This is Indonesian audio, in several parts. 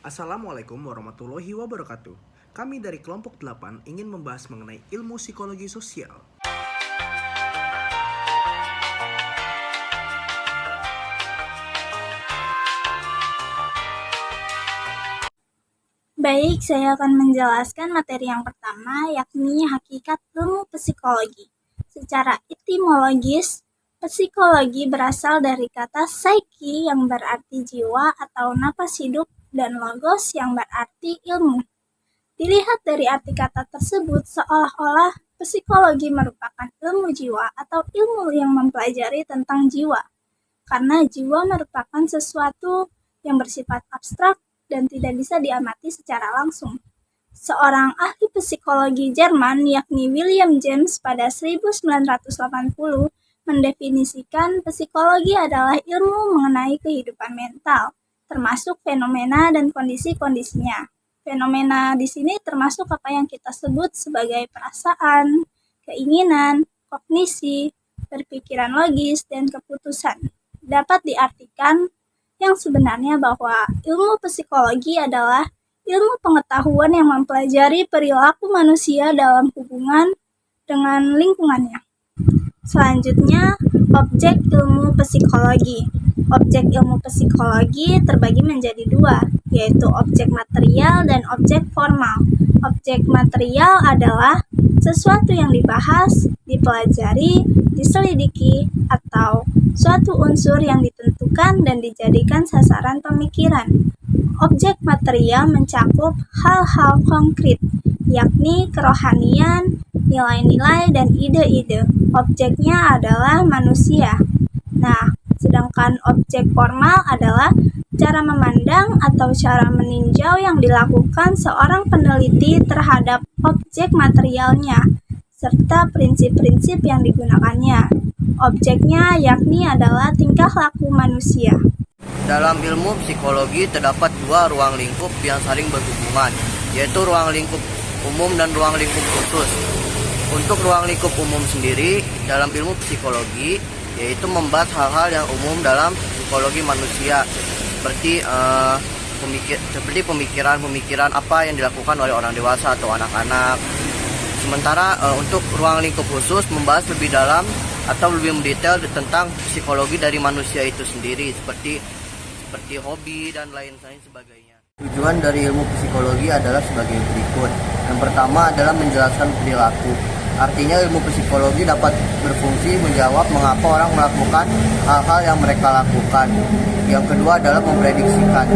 Assalamualaikum warahmatullahi wabarakatuh. Kami dari kelompok 8 ingin membahas mengenai ilmu psikologi sosial. Baik, saya akan menjelaskan materi yang pertama, yakni hakikat ilmu psikologi. Secara etimologis, psikologi berasal dari kata psyche yang berarti jiwa atau napas hidup dan logos yang berarti ilmu. Dilihat dari arti kata tersebut, seolah-olah psikologi merupakan ilmu jiwa atau ilmu yang mempelajari tentang jiwa. Karena jiwa merupakan sesuatu yang bersifat abstrak dan tidak bisa diamati secara langsung. Seorang ahli psikologi Jerman yakni William James pada 1980 mendefinisikan psikologi adalah ilmu mengenai kehidupan mental, termasuk fenomena dan kondisi-kondisinya. Fenomena di sini termasuk apa yang kita sebut sebagai perasaan, keinginan, kognisi, berpikiran logis, dan keputusan. Dapat diartikan yang sebenarnya bahwa ilmu psikologi adalah ilmu pengetahuan yang mempelajari perilaku manusia dalam hubungan dengan lingkungannya. Selanjutnya, objek ilmu psikologi. Objek ilmu psikologi terbagi menjadi dua, yaitu objek material dan objek formal. Objek material adalah sesuatu yang dibahas, dipelajari, diselidiki, atau suatu unsur yang ditentukan dan dijadikan sasaran pemikiran. Objek material mencakup hal-hal konkret, yakni kerohanian, nilai-nilai, dan ide-ide. Objeknya adalah manusia. Nah, sedangkan objek formal adalah cara memandang atau cara meninjau yang dilakukan seorang peneliti terhadap objek materialnya, serta prinsip-prinsip yang digunakannya. Objeknya yakni adalah tingkah laku manusia. Dalam ilmu psikologi terdapat dua ruang lingkup yang saling berhubungan, yaitu ruang lingkup umum dan ruang lingkup khusus. Untuk ruang lingkup umum sendiri dalam ilmu psikologi yaitu membahas hal-hal yang umum dalam psikologi manusia, seperti pemikiran apa yang dilakukan oleh orang dewasa atau anak-anak. Sementara untuk ruang lingkup khusus membahas lebih dalam atau lebih mendetail tentang psikologi dari manusia itu sendiri, seperti hobi dan lain sebagainya. Tujuan dari ilmu psikologi adalah sebagai berikut. Yang pertama adalah menjelaskan perilaku. Artinya ilmu psikologi dapat berfungsi menjawab mengapa orang melakukan hal-hal yang mereka lakukan. Yang kedua adalah memprediksikan,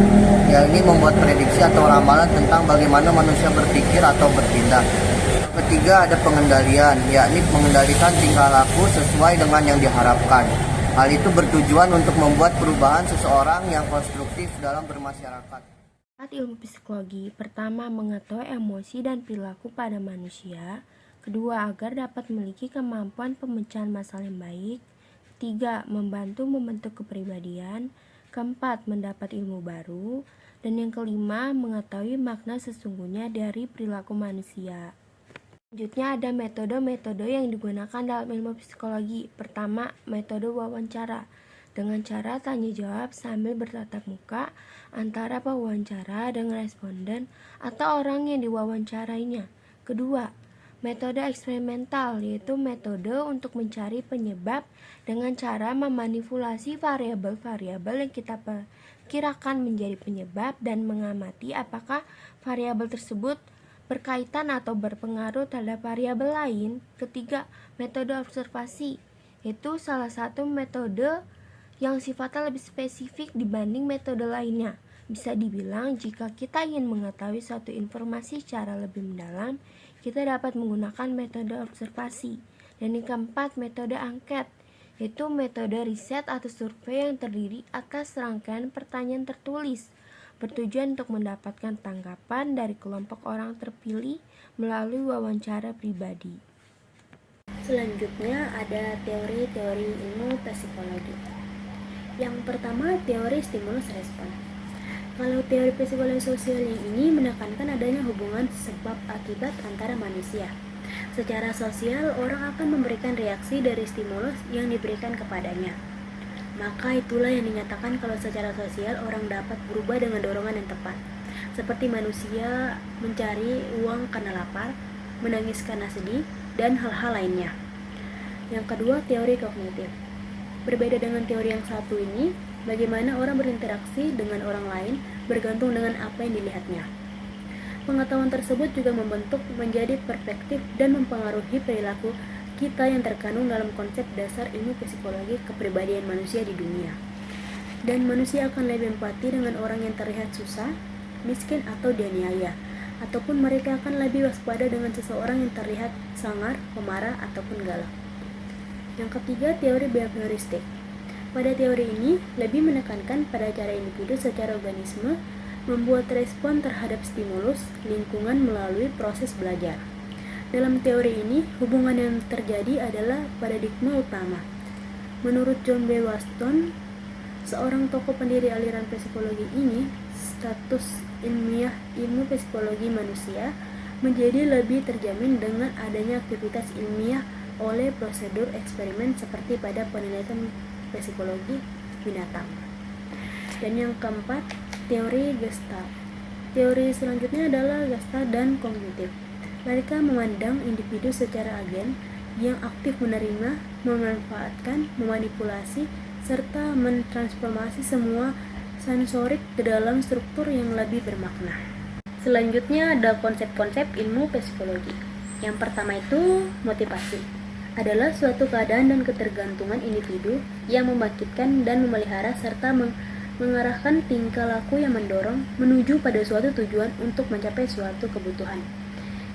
yakni membuat prediksi atau ramalan tentang bagaimana manusia berpikir atau bertindak. Ketiga ada pengendalian, yakni mengendalikan tingkah laku sesuai dengan yang diharapkan. Hal itu bertujuan untuk membuat perubahan seseorang yang konstruktif dalam bermasyarakat. Ilmu psikologi pertama mengetahui emosi dan perilaku pada manusia. Kedua, agar dapat memiliki kemampuan pemecahan masalah yang baik. Ketiga, membantu membentuk kepribadian. Keempat, mendapat ilmu baru. Dan yang kelima, mengetahui makna sesungguhnya dari perilaku manusia. Selanjutnya ada metode-metode yang digunakan dalam ilmu psikologi. Pertama, metode wawancara. Dengan cara tanya jawab sambil bertatap muka antara pewawancara dengan responden atau orang yang diwawancarainya. Kedua, metode eksperimental, yaitu metode untuk mencari penyebab dengan cara memanipulasi variabel-variabel yang kita perkirakan menjadi penyebab dan mengamati apakah variabel tersebut berkaitan atau berpengaruh terhadap variabel lain. Ketiga, metode observasi, yaitu salah satu metode yang sifatnya lebih spesifik dibanding metode lainnya. Bisa dibilang jika kita ingin mengetahui suatu informasi secara lebih mendalam, kita dapat menggunakan metode observasi. Dan yang keempat, metode angket, yaitu metode riset atau survei yang terdiri atas rangkaian pertanyaan tertulis, bertujuan untuk mendapatkan tanggapan dari kelompok orang terpilih melalui wawancara pribadi. Selanjutnya ada teori-teori ilmu psikologi. Yang pertama, teori stimulus respon. Kalau teori psikologi sosial yang ini menekankan adanya hubungan sebab akibat antara manusia. Secara sosial, orang akan memberikan reaksi dari stimulus yang diberikan kepadanya. Maka itulah yang dinyatakan kalau secara sosial orang dapat berubah dengan dorongan yang tepat. seperti manusia mencari uang karena lapar, menangis karena sedih, dan hal-hal lainnya. Yang kedua, teori kognitif. Berbeda dengan teori yang satu ini, bagaimana orang berinteraksi dengan orang lain bergantung dengan apa yang dilihatnya. Pengetahuan tersebut juga membentuk menjadi perspektif dan mempengaruhi perilaku kita yang terkandung dalam konsep dasar ilmu psikologi kepribadian manusia di dunia. Dan manusia akan lebih empati dengan orang yang terlihat susah, miskin atau dianiaya, ataupun mereka akan lebih waspada dengan seseorang yang terlihat sangar, pemarah, ataupun galak. Yang ketiga, teori behavioristik. Pada teori ini lebih menekankan pada cara individu secara organisme membuat respon terhadap stimulus lingkungan melalui proses belajar. Dalam teori ini, hubungan yang terjadi adalah paradigma utama. Menurut John B. Waston, seorang tokoh pendiri aliran psikologi ini, status ilmiah ilmu psikologi manusia menjadi lebih terjamin dengan adanya aktivitas ilmiah oleh prosedur eksperimen seperti pada penelitian psikologi binatang. Dan yang keempat, teori Gestalt. Teori selanjutnya adalah Gestalt dan kognitif. Mereka memandang individu secara agen yang aktif menerima, memanfaatkan, memanipulasi, serta mentransformasi semua sensorik ke dalam struktur yang lebih bermakna. Selanjutnya ada konsep-konsep ilmu psikologi. Yang pertama itu motivasi. Adalah suatu keadaan dan ketergantungan individu yang membangkitkan dan memelihara serta mengarahkan tingkah laku yang mendorong menuju pada suatu tujuan untuk mencapai suatu kebutuhan.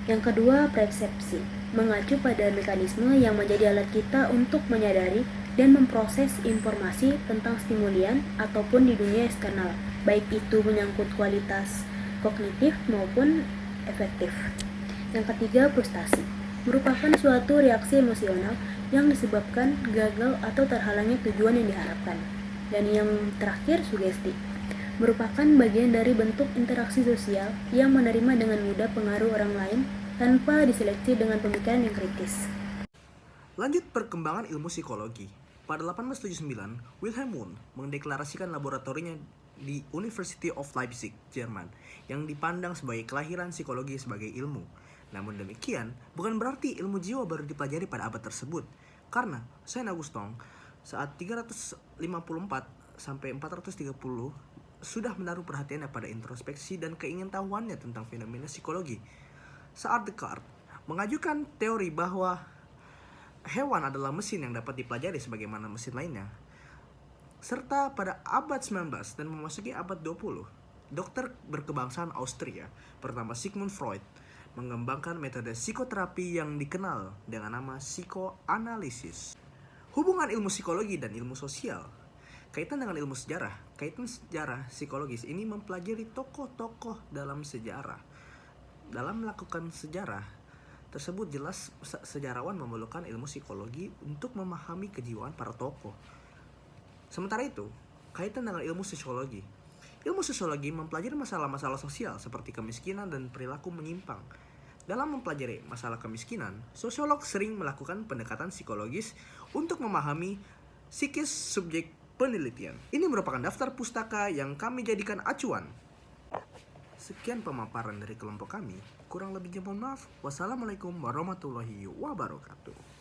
Yang kedua, persepsi. Mengacu pada mekanisme yang menjadi alat kita untuk menyadari dan memproses informasi tentang stimulian ataupun di dunia eksternal, baik itu menyangkut kualitas kognitif maupun efektif. Yang ketiga, frustasi. Merupakan suatu reaksi emosional yang disebabkan gagal atau terhalangnya tujuan yang diharapkan. Dan yang terakhir, sugesti. Merupakan bagian dari bentuk interaksi sosial yang menerima dengan mudah pengaruh orang lain tanpa diseleksi dengan pemikiran yang kritis. Lanjut perkembangan ilmu psikologi. Pada 1879, Wilhelm Wundt mendeklarasikan laboratorinya di University of Leipzig, Jerman, yang dipandang sebagai kelahiran psikologi sebagai ilmu. Namun demikian, bukan berarti ilmu jiwa baru dipelajari pada abad tersebut, karena Saint Augustine saat 354 sampai 430 sudah menaruh perhatiannya pada introspeksi dan keingintahuannya tentang fenomena psikologi. Saat Descartes mengajukan teori bahwa hewan adalah mesin yang dapat dipelajari sebagaimana mesin lainnya. Serta pada abad 19 dan memasuki abad 20, dokter berkebangsaan Austria pertama Sigmund Freud mengembangkan metode psikoterapi yang dikenal dengan nama psikoanalisis. Hubungan ilmu psikologi dan ilmu sosial. Kaitan dengan ilmu sejarah, kaitan sejarah psikologis ini mempelajari tokoh-tokoh dalam sejarah. Dalam melakukan sejarah tersebut jelas sejarawan memerlukan ilmu psikologi untuk memahami kejiwaan para tokoh. Sementara itu, kaitan dengan ilmu sosiologi. Ilmu sosiologi mempelajari masalah-masalah sosial seperti kemiskinan dan perilaku menyimpang. Dalam mempelajari masalah kemiskinan, sosiolog sering melakukan pendekatan psikologis untuk memahami psikis subjek penelitian. Ini merupakan daftar pustaka yang kami jadikan acuan. Sekian pemaparan dari kelompok kami. Kurang lebihnya mohon maaf. Wassalamualaikum warahmatullahi wabarakatuh.